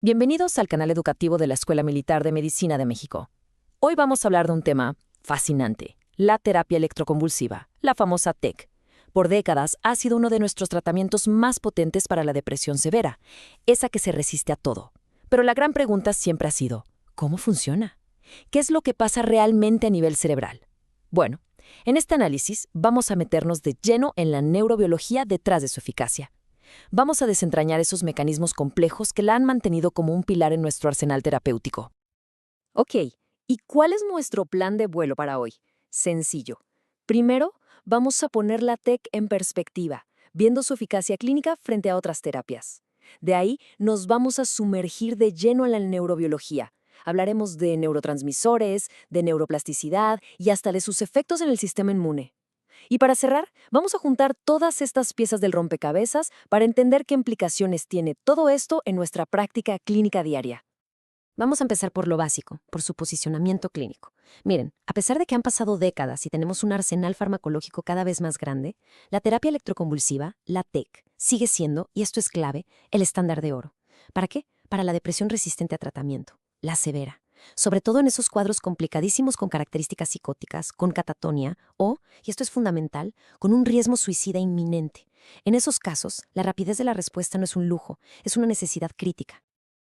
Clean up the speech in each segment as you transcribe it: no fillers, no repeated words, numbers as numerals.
Bienvenidos al canal educativo de la Escuela Militar de Medicina de México. Hoy vamos a hablar de un tema fascinante, la terapia electroconvulsiva, la famosa TEC. Por décadas ha sido uno de nuestros tratamientos más potentes para la depresión severa, esa que se resiste a todo. Pero la gran pregunta siempre ha sido, ¿cómo funciona? ¿Qué es lo que pasa realmente a nivel cerebral? Bueno, en este análisis vamos a meternos de lleno en la neurobiología detrás de su eficacia. Vamos a desentrañar esos mecanismos complejos que la han mantenido como un pilar en nuestro arsenal terapéutico. Ok, ¿y cuál es nuestro plan de vuelo para hoy? Sencillo. Primero, vamos a poner la TEC en perspectiva, viendo su eficacia clínica frente a otras terapias. De ahí nos vamos a sumergir de lleno en la neurobiología. Hablaremos de neurotransmisores, de neuroplasticidad y hasta de sus efectos en el sistema inmune. Y para cerrar, vamos a juntar todas estas piezas del rompecabezas para entender qué implicaciones tiene todo esto en nuestra práctica clínica diaria. Vamos a empezar por lo básico, por su posicionamiento clínico. Miren, a pesar de que han pasado décadas y tenemos un arsenal farmacológico cada vez más grande, la terapia electroconvulsiva, la TEC, sigue siendo, y esto es clave, el estándar de oro. ¿Para qué? Para la depresión resistente a tratamiento, la severa. Sobre todo en esos cuadros complicadísimos con características psicóticas, con catatonia o, y esto es fundamental, con un riesgo suicida inminente. En esos casos, la rapidez de la respuesta no es un lujo, es una necesidad crítica.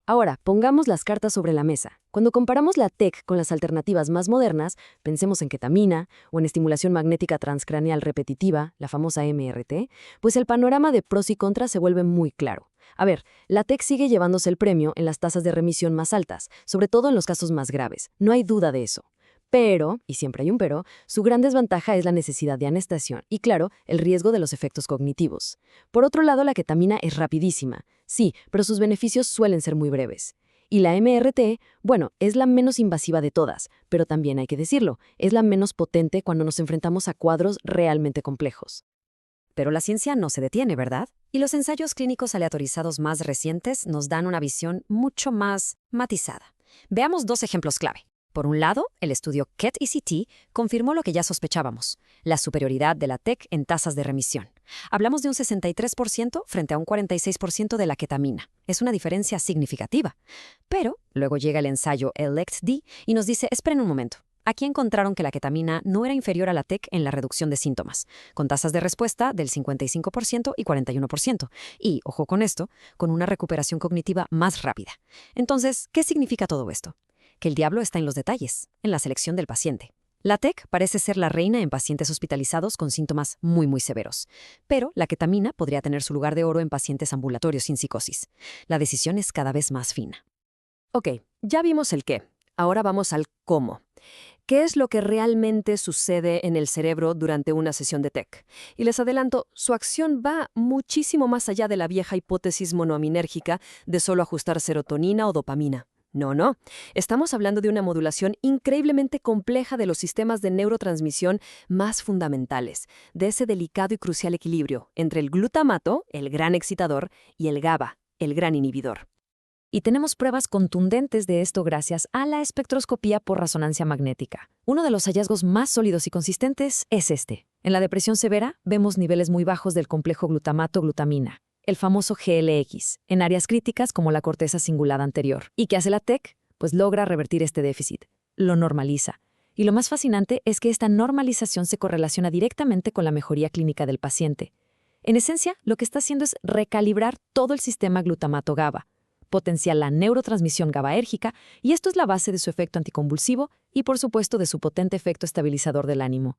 Ahora, pongamos las cartas sobre la mesa. Cuando comparamos la TEC con las alternativas más modernas, pensemos en ketamina o en estimulación magnética transcraneal repetitiva, la famosa MRT, pues el panorama de pros y contras se vuelve muy claro. A ver, la TEC sigue llevándose el premio en las tasas de remisión más altas, sobre todo en los casos más graves. No hay duda de eso. Pero, y siempre hay un pero, su gran desventaja es la necesidad de anestesia y, claro, el riesgo de los efectos cognitivos. Por otro lado, la ketamina es rapidísima, sí, pero sus beneficios suelen ser muy breves. Y la MRT, bueno, es la menos invasiva de todas, pero también hay que decirlo, es la menos potente cuando nos enfrentamos a cuadros realmente complejos. Pero la ciencia no se detiene, ¿verdad? Y los ensayos clínicos aleatorizados más recientes nos dan una visión mucho más matizada. Veamos dos ejemplos clave. Por un lado, el estudio KET-ECT confirmó lo que ya sospechábamos, la superioridad de la TEC en tasas de remisión. Hablamos de un 63% frente a un 46% de la ketamina. Es una diferencia significativa. Pero luego llega el ensayo ELECT-D y nos dice, esperen un momento. Aquí encontraron que la ketamina no era inferior a la TEC en la reducción de síntomas, con tasas de respuesta del 55% y 41%. Y, ojo con esto, con una recuperación cognitiva más rápida. Entonces, ¿qué significa todo esto? Que el diablo está en los detalles, en la selección del paciente. La TEC parece ser la reina en pacientes hospitalizados con síntomas muy severos, pero la ketamina podría tener su lugar de oro en pacientes ambulatorios sin psicosis. La decisión es cada vez más fina. Ok, ya vimos el qué. Ahora vamos al cómo. ¿Qué es lo que realmente sucede en el cerebro durante una sesión de TEC? Y les adelanto, su acción va muchísimo más allá de la vieja hipótesis monoaminérgica de solo ajustar serotonina o dopamina. No. Estamos hablando de una modulación increíblemente compleja de los sistemas de neurotransmisión más fundamentales, de ese delicado y crucial equilibrio entre el glutamato, el gran excitador, y el GABA, el gran inhibidor. Y tenemos pruebas contundentes de esto gracias a la espectroscopía por resonancia magnética. Uno de los hallazgos más sólidos y consistentes es este. En la depresión severa vemos niveles muy bajos del complejo glutamato-glutamina, el famoso GLX, en áreas críticas como la corteza cingulada anterior. ¿Y qué hace la TEC? Pues logra revertir este déficit, lo normaliza. Y lo más fascinante es que esta normalización se correlaciona directamente con la mejoría clínica del paciente. En esencia, lo que está haciendo es recalibrar todo el sistema glutamato-GABA, potenciar la neurotransmisión GABAérgica, y esto es la base de su efecto anticonvulsivo y, por supuesto, de su potente efecto estabilizador del ánimo.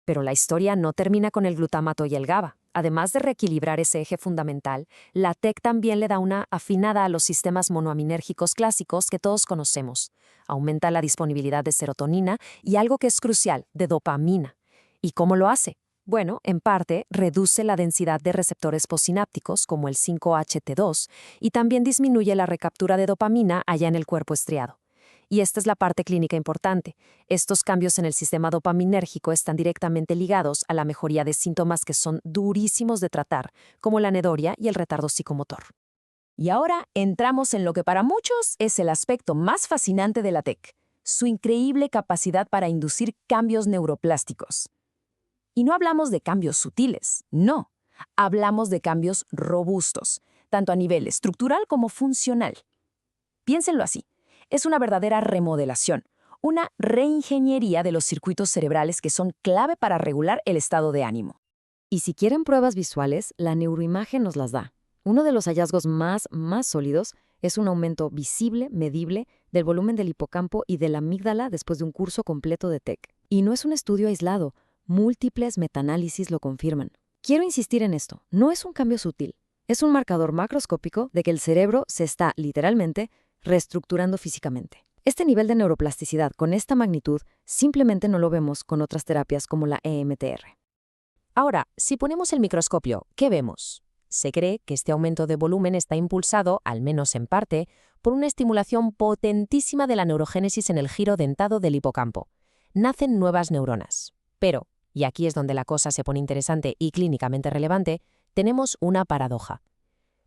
Pero la historia no termina con el glutamato y el GABA. Además de reequilibrar ese eje fundamental, la TEC también le da una afinada a los sistemas monoaminérgicos clásicos que todos conocemos. Aumenta la disponibilidad de serotonina y algo que es crucial, de dopamina. ¿Y cómo lo hace? Bueno, en parte, reduce la densidad de receptores postsinápticos como el 5-HT2 y también disminuye la recaptura de dopamina allá en el cuerpo estriado. Y esta es la parte clínica importante. Estos cambios en el sistema dopaminérgico están directamente ligados a la mejoría de síntomas que son durísimos de tratar, como la anedoria y el retardo psicomotor. Y ahora entramos en lo que para muchos es el aspecto más fascinante de la TEC, su increíble capacidad para inducir cambios neuroplásticos. Y no hablamos de cambios sutiles, no. Hablamos de cambios robustos, tanto a nivel estructural como funcional. Piénsenlo así. Es una verdadera remodelación, una reingeniería de los circuitos cerebrales que son clave para regular el estado de ánimo. Y si quieren pruebas visuales, la neuroimagen nos las da. Uno de los hallazgos más sólidos es un aumento visible, medible, del volumen del hipocampo y de la amígdala después de un curso completo de TEC. Y no es un estudio aislado, múltiples metaanálisis lo confirman. Quiero insistir en esto, no es un cambio sutil, es un marcador macroscópico de que el cerebro se está, literalmente, reestructurando físicamente. Este nivel de neuroplasticidad con esta magnitud simplemente no lo vemos con otras terapias como la EMDR. Ahora, si ponemos el microscopio, ¿qué vemos? Se cree que este aumento de volumen está impulsado, al menos en parte, por una estimulación potentísima de la neurogénesis en el giro dentado del hipocampo. Nacen nuevas neuronas. Pero, y aquí es donde la cosa se pone interesante y clínicamente relevante, tenemos una paradoja.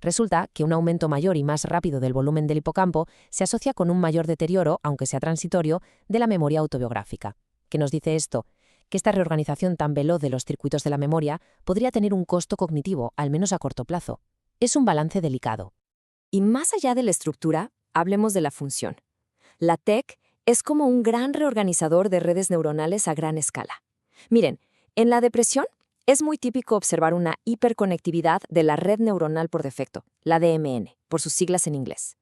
Resulta que un aumento mayor y más rápido del volumen del hipocampo se asocia con un mayor deterioro, aunque sea transitorio, de la memoria autobiográfica. ¿Qué nos dice esto? Que esta reorganización tan veloz de los circuitos de la memoria podría tener un costo cognitivo, al menos a corto plazo. Es un balance delicado. Y más allá de la estructura, hablemos de la función. La TEC es como un gran reorganizador de redes neuronales a gran escala. Miren, en la depresión es muy típico observar una hiperconectividad de la red neuronal por defecto, la DMN, por sus siglas en inglés.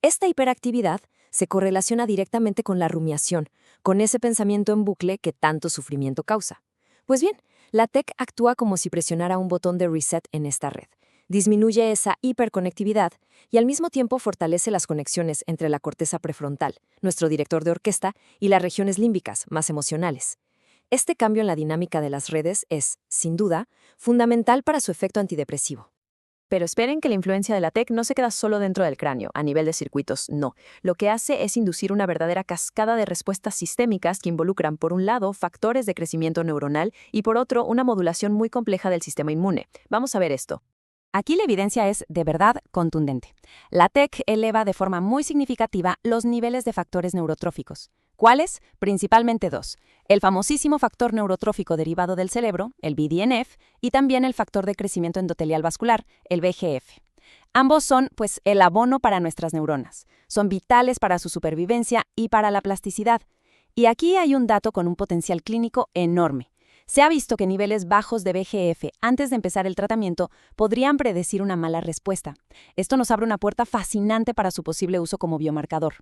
Esta hiperactividad se correlaciona directamente con la rumiación, con ese pensamiento en bucle que tanto sufrimiento causa. Pues bien, la TEC actúa como si presionara un botón de reset en esta red. Disminuye esa hiperconectividad y al mismo tiempo fortalece las conexiones entre la corteza prefrontal, nuestro director de orquesta, y las regiones límbicas, más emocionales. Este cambio en la dinámica de las redes es, sin duda, fundamental para su efecto antidepresivo. Pero esperen que la influencia de la TEC no se queda solo dentro del cráneo, a nivel de circuitos, no. Lo que hace es inducir una verdadera cascada de respuestas sistémicas que involucran, por un lado, factores de crecimiento neuronal y, por otro, una modulación muy compleja del sistema inmune. Vamos a ver esto. Aquí la evidencia es de verdad contundente. La TEC eleva de forma muy significativa los niveles de factores neurotróficos. ¿Cuáles? Principalmente dos. El famosísimo factor neurotrófico derivado del cerebro, el BDNF, y también el factor de crecimiento endotelial vascular, el VEGF. Ambos son, pues, el abono para nuestras neuronas. Son vitales para su supervivencia y para la plasticidad. Y aquí hay un dato con un potencial clínico enorme. Se ha visto que niveles bajos de VEGF antes de empezar el tratamiento podrían predecir una mala respuesta. Esto nos abre una puerta fascinante para su posible uso como biomarcador.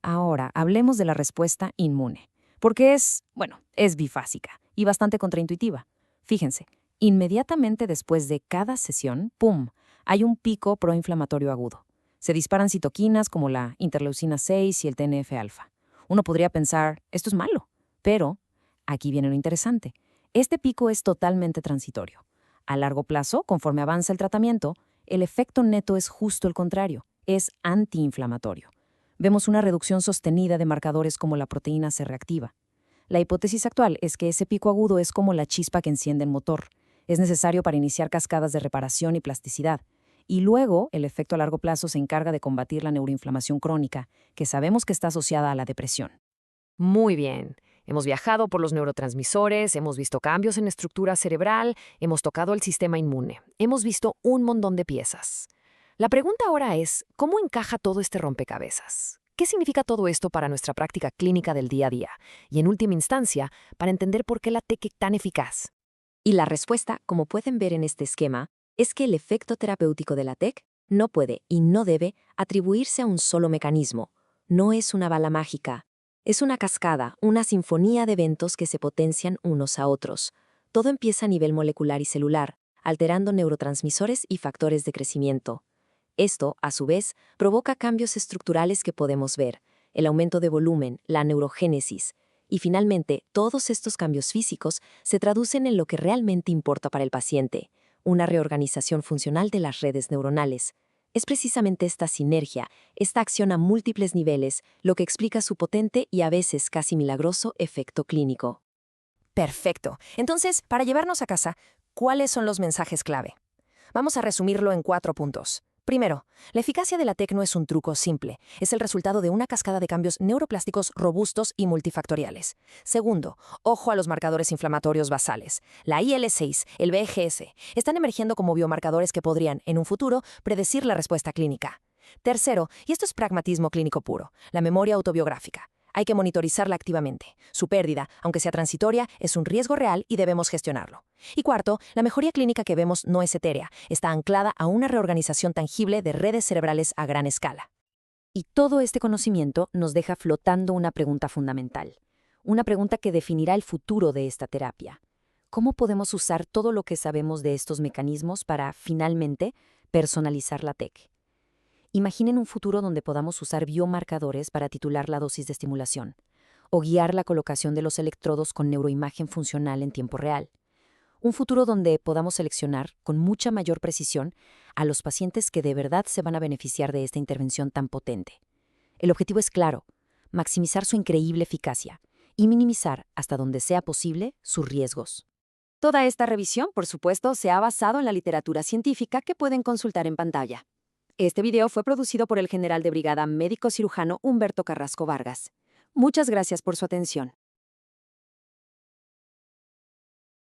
Ahora, hablemos de la respuesta inmune, porque es bifásica y bastante contraintuitiva. Fíjense, inmediatamente después de cada sesión, ¡pum!, hay un pico proinflamatorio agudo. Se disparan citoquinas como la interleucina 6 y el TNF-alfa. Uno podría pensar, esto es malo, pero aquí viene lo interesante. Este pico es totalmente transitorio. A largo plazo, conforme avanza el tratamiento, el efecto neto es justo el contrario, es antiinflamatorio. Vemos una reducción sostenida de marcadores como la proteína C reactiva. La hipótesis actual es que ese pico agudo es como la chispa que enciende el motor. Es necesario para iniciar cascadas de reparación y plasticidad. Y luego, el efecto a largo plazo se encarga de combatir la neuroinflamación crónica, que sabemos que está asociada a la depresión. Muy bien. Hemos viajado por los neurotransmisores, hemos visto cambios en la estructura cerebral, hemos tocado el sistema inmune, hemos visto un montón de piezas. La pregunta ahora es, ¿cómo encaja todo este rompecabezas? ¿Qué significa todo esto para nuestra práctica clínica del día a día? Y en última instancia, para entender por qué la TEC es tan eficaz. Y la respuesta, como pueden ver en este esquema, es que el efecto terapéutico de la TEC no puede y no debe atribuirse a un solo mecanismo. No es una bala mágica. Es una cascada, una sinfonía de eventos que se potencian unos a otros. Todo empieza a nivel molecular y celular, alterando neurotransmisores y factores de crecimiento. Esto, a su vez, provoca cambios estructurales que podemos ver, el aumento de volumen, la neurogénesis. Y finalmente, todos estos cambios físicos se traducen en lo que realmente importa para el paciente, una reorganización funcional de las redes neuronales. Es precisamente esta sinergia, esta acción a múltiples niveles, lo que explica su potente y a veces casi milagroso efecto clínico. Perfecto. Entonces, para llevarnos a casa, ¿cuáles son los mensajes clave? Vamos a resumirlo en 4 puntos. Primero, la eficacia de la TEC no es un truco simple, es el resultado de una cascada de cambios neuroplásticos robustos y multifactoriales. Segundo, ojo a los marcadores inflamatorios basales. La IL-6, el VGS, están emergiendo como biomarcadores que podrían, en un futuro, predecir la respuesta clínica. Tercero, y esto es pragmatismo clínico puro, la memoria autobiográfica. Hay que monitorizarla activamente. Su pérdida, aunque sea transitoria, es un riesgo real y debemos gestionarlo. Y cuarto, la mejoría clínica que vemos no es etérea, está anclada a una reorganización tangible de redes cerebrales a gran escala. Y todo este conocimiento nos deja flotando una pregunta fundamental, una pregunta que definirá el futuro de esta terapia. ¿Cómo podemos usar todo lo que sabemos de estos mecanismos para, finalmente, personalizar la TEC? Imaginen un futuro donde podamos usar biomarcadores para titular la dosis de estimulación, o guiar la colocación de los electrodos con neuroimagen funcional en tiempo real. Un futuro donde podamos seleccionar, con mucha mayor precisión, a los pacientes que de verdad se van a beneficiar de esta intervención tan potente. El objetivo es claro: maximizar su increíble eficacia y minimizar, hasta donde sea posible, sus riesgos. Toda esta revisión, por supuesto, se ha basado en la literatura científica que pueden consultar en pantalla. Este video fue producido por el general de brigada médico cirujano Humberto Carrasco Vargas. Muchas gracias por su atención.